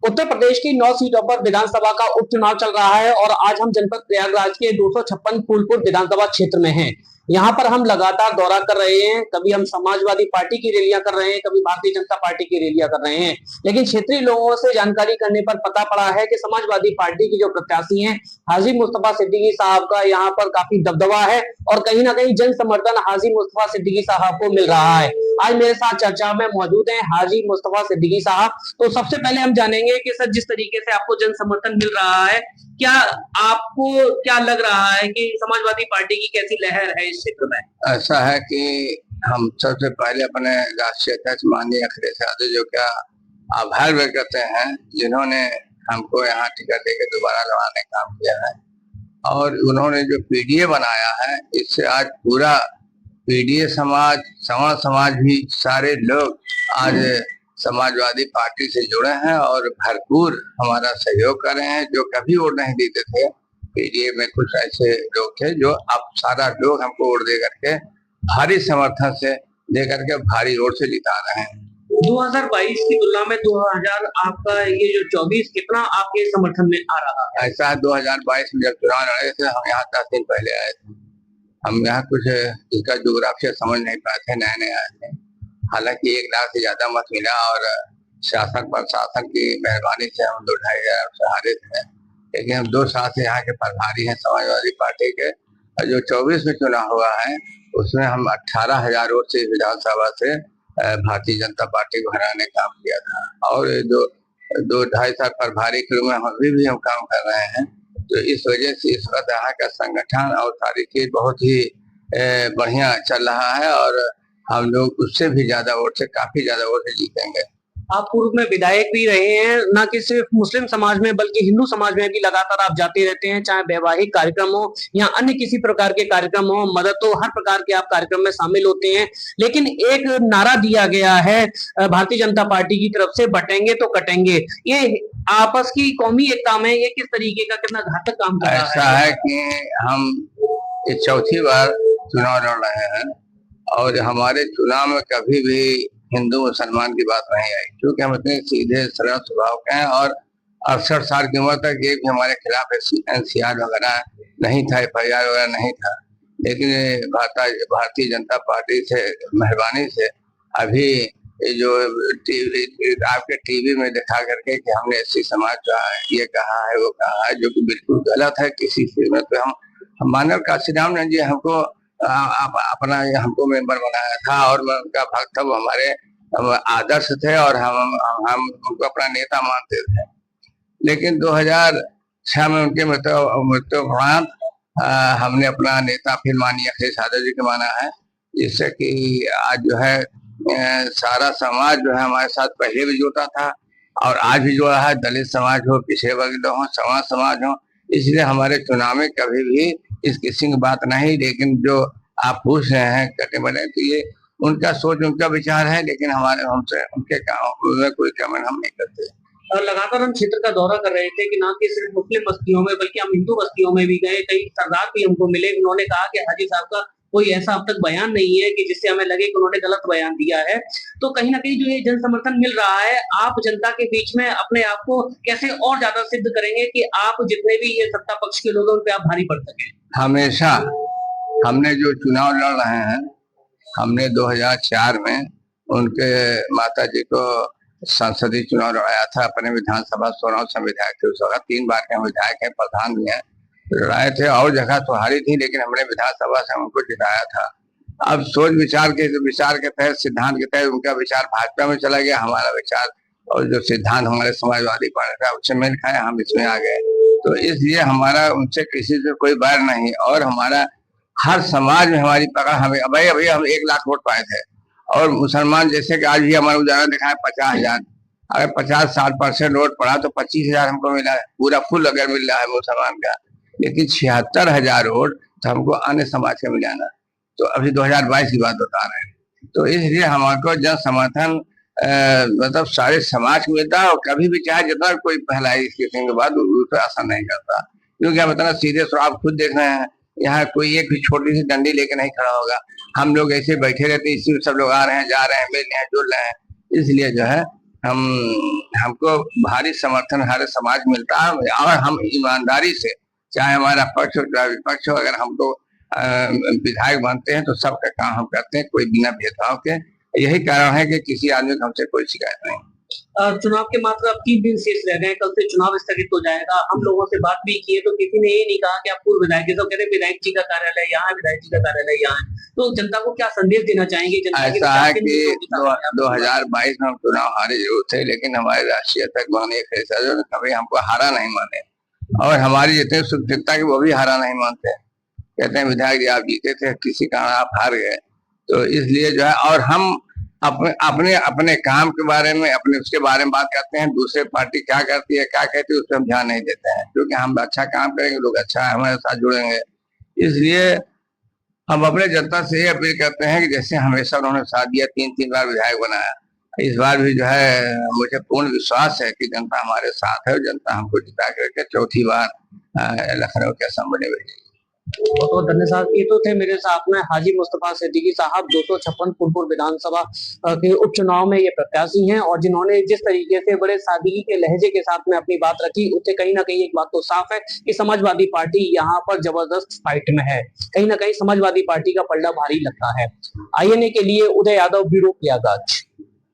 उत्तर प्रदेश की 9 सीटों पर विधानसभा का उपचुनाव चल रहा है और आज हम जनपद प्रयागराज के 256 फूलपुर विधानसभा क्षेत्र में हैं। यहाँ पर हम लगातार दौरा कर रहे हैं। कभी हम समाजवादी पार्टी की रैलियां कर रहे हैं, कभी भारतीय जनता पार्टी की रैलियां कर रहे हैं। लेकिन क्षेत्रीय लोगों से जानकारी करने पर पता पड़ा है कि समाजवादी पार्टी की जो प्रत्याशी हैं हाजी मुस्तफा सिद्दीकी साहब का यहाँ पर काफी दबदबा है और कहीं ना कहीं जन समर्थन हाजी मुस्तफा सिद्दीकी साहब को मिल रहा है। आज मेरे साथ चर्चा में मौजूद हैं हाजी मुस्तफा सिद्दीकी साहब। तो सबसे पहले हम जानेंगे कि सर, जिस तरीके से आपको जन समर्थन मिल रहा है, क्या आपको क्या लग रहा है कि समाजवादी पार्टी की कैसी लहर है इस क्षेत्र में? ऐसा है कि हम सबसे पहले अपने राष्ट्रीय अध्यक्ष माननीय अखिलेश यादव जो का आभार व्यक्त करते हैं, जिन्होंने हमको यहाँ टिकट देकर दोबारा लड़ाने का काम किया है। और उन्होंने जो पीडीए बनाया है, इससे आज पूरा पीडीए समाज, समाज भी सारे लोग आज समाजवादी पार्टी से जुड़े हैं और भरपूर हमारा सहयोग कर रहे हैं। जो कभी वोट नहीं देते थे पीडीए में, कुछ ऐसे लोग थे जो अब सारा लोग हमको वोट दे करके भारी समर्थन से दे करके भारी वोट से जिता रहे हैं। 2022 की तुलना में 2000 आपका ये जो 24 कितना आपके समर्थन में आ रहा है? ऐसा है, 2022 में जब चुनाव लड़े थे हम यहाँ 10 दिन पहले आए थे। हम यहाँ कुछ इसका जोग्राफिया समझ नहीं पाए थे, नए नए आए थे। हालांकि 1 लाख से ज्यादा मत मिला और शासन प्रशासन की मेहरबानी से हम 2-2.5 से हारे थे। लेकिन हम 2 साल से यहाँ के प्रभारी हैं समाजवादी पार्टी के। और जो 24 में चुनाव हुआ है उसमें हम 18,000 वोट से विधानसभा से भारतीय जनता पार्टी को हराने का काम किया था। और 2-2.5 साल प्रभारी के रूप में अभी भी हम काम कर रहे हैं। तो इस वजह से इस वक्त यहाँ का संगठन और सारी चीज बहुत ही बढ़िया चल रहा है और हम लोग उससे भी ज्यादा वोट से, काफी ज्यादा वोट से जीतेंगे। आप पूर्व में विधायक भी रहे हैं, न कि सिर्फ मुस्लिम समाज में बल्कि हिंदू समाज में भी लगातार आप जाते रहते हैं, चाहे वैवाहिक कार्यक्रम हो या अन्य किसी प्रकार के कार्यक्रम हो, मदद हो, हर प्रकार के आप कार्यक्रम में शामिल होते हैं। लेकिन एक नारा दिया गया है भारतीय जनता पार्टी की तरफ से, बटेंगे तो कटेंगे। ये आपस की कौमी एकता में ये किस तरीके का कितना घातक काम कर रहा है? ऐसा है कि हम ये चौथी बार चुनाव लड़ रहे हैं और हमारे चुनाव में कभी भी हिंदू मुसलमान की बात नहीं आई, क्योंकि हम इतने सीधे सरल स्वभाव के हैं। और 68 साल की उम्र तक एक भी हमारे खिलाफ NCR वगैरह नहीं था, FIR वगैरह नहीं था। लेकिन भारतीय जनता पार्टी से मेहरबानी से अभी जो आपके टीवी में दिखा करके कि हमने SC समाज का ये कहा है वो कहा है, जो कि बिल्कुल गलत है। किसी चीज में तो हम मानव काशीराम ने जी हमको अपना हमको मेंबर बनाया था और मैं उनका भक्त था। वो हमारे आदर्श थे और हम उनको अपना नेता मानते थे। लेकिन 2006 में उनके मृत्यु उपरांत हमने अपना नेता फिर माननीय अखिलेश यादव जी को माना है, जिससे कि आज जो है सारा समाज जो है हमारे साथ पहले भी जुड़ा था और आज भी जुड़ा है। दलित समाज हो, पिछड़े वर्ग हो, समाज हो, इसलिए हमारे चुनाव में कभी भी इस किसी की बात नहीं। लेकिन जो आप पूछ रहे हैं कटे बने, तो ये उनका सोच, उनका विचार है, लेकिन हमारे हमसे उनके काम में कोई कमेंट हम नहीं करते। और लगातार हम क्षेत्र का दौरा कर रहे थे कि ना कि सिर्फ मुस्लिम बस्तियों में बल्कि हम हिंदू बस्तियों में भी गए। कई सरदार भी हमको मिले, उन्होंने कहा कि हाजी साहब का कोई ऐसा अब तक बयान नहीं है कि जिससे हमें लगे कि उन्होंने गलत बयान दिया है। तो कहीं ना कहीं जो ये जन समर्थन मिल रहा है, आप जनता के बीच में अपने आप को कैसे और ज्यादा सिद्ध करेंगे कि आप जितने भी ये सत्ता पक्ष के लोग हैं उन पे आप भारी पड़ सके? हमेशा हमने जो चुनाव लड़ रहे हैं, हमने 2004 में उनके माता जी को संसदीय चुनाव लड़ाया था। अपने विधानसभा 16 से विधायक थे, उस वक्त 3 बार के विधायक हैं, प्रधान भी हैं, लड़ाए थे। और जगह तो हारी थी, लेकिन हमने विधानसभा से उनको जिताया था। अब सोच विचार के तहत, सिद्धांत के तहत उनका विचार भाजपा में चला गया, हमारा विचार और जो सिद्धांत हमारे समाजवादी पार्टी का उससे मेल खाया, हम इसमें आ गए। तो इसलिए हमारा उनसे किसी से कोई बैर नहीं और हमारा हर समाज में हमारी पकड़। हमें अभी हम 1 लाख वोट पाए थे और मुसलमान जैसे कि आज भी हमारा उदाहरण दिखाए 50,000, अगर 50-60% वोट पड़ा तो 25,000 हमको मिला है, पूरा फुल अगर मिल रहा है मुसलमान का। लेकिन 76,000 वोट तो हमको अन्य समाज का मिलाना। तो अभी 2022 की बात बता रहे हैं। तो इसलिए हमको जन समर्थन मतलब सारे समाज को मिलता है और कभी भी चाहे जितना कोई फैलाए इस किस्म के बाद उस पर असर नहीं करता, क्योंकि हम इतना सीधे आप खुद देख रहे हैं, यहाँ कोई एक भी छोटी सी डंडी लेके नहीं खड़ा होगा। हम लोग ऐसे बैठे रहते हैं, इसी में सब लोग आ रहे हैं, जा रहे हैं, मिल रहे हैं, जुड़ रहे हैं। इसलिए जो है हम हमको भारी समर्थन हर समाज मिलता है, और हम ईमानदारी से, चाहे हमारा पक्ष हो चाहे विपक्ष हो, अगर हमको विधायक बनते हैं तो सबका काम हम करते हैं, कोई बिना भेदभाव के। यही कारण है कि किसी आदमी को हमसे कोई शिकायत नहीं। चुनाव के मात्र अब 3 दिन शेष रह गए, कल से चुनाव स्थगित हो जाएगा। हम लोगों से बात भी की है तो किसी ने ये नहीं कहा कि आप पूर्व विधायक, तो कहते विधायक जी का कार्यालय यहाँ है, विधायक जी का कार्यालय यहाँ है। तो जनता को क्या संदेश देना चाहेंगे? ऐसा है कि 2022 में हम चुनाव हारे जरूर थे, लेकिन हमारे राष्ट्रीय अध्यक्ष माननीय अखिलेश यादव ने कभी हमको हारा नहीं माने, और हमारी जितनी शुभचिंता की वो भी हारा नहीं मानते। कहते हैं विधायक जी आप जीते थे, किसी कारण आप हार गए, तो इसलिए जो है, और हम अपने अपने काम के बारे में, अपने उसके बारे में बात करते हैं। दूसरे पार्टी क्या करती है, क्या कहती है, उस पर हम ध्यान नहीं देते हैं, क्योंकि हम अच्छा काम करेंगे, लोग अच्छा हमारे साथ जुड़ेंगे। इसलिए हम अपने जनता से ये अपील करते हैं कि जैसे हमेशा उन्होंने साथ दिया, 3 बार विधायक बनाया, इस बार भी जो है मुझे पूर्ण विश्वास है कि जनता हमारे साथ है, और जनता हमको जिता करके चौथी बार लखनऊ के असेंबली में भेजेगी। बहुत धन्यवाद। ये तो थे मेरे साथ में हाजी मुस्तफा सिद्दीकी साहब, 256 फूलपुर विधानसभा के उपचुनाव में ये प्रत्याशी हैं, और जिन्होंने जिस तरीके से बड़े सादगी के लहजे के साथ में अपनी बात रखी, उससे कहीं ना कहीं एक बात तो साफ है कि समाजवादी पार्टी यहाँ पर जबरदस्त फाइट में है। कहीं ना कहीं समाजवादी पार्टी का पलड़ा भारी लगता है। INA के लिए उदय यादव, ब्यूरो प्रयागराज।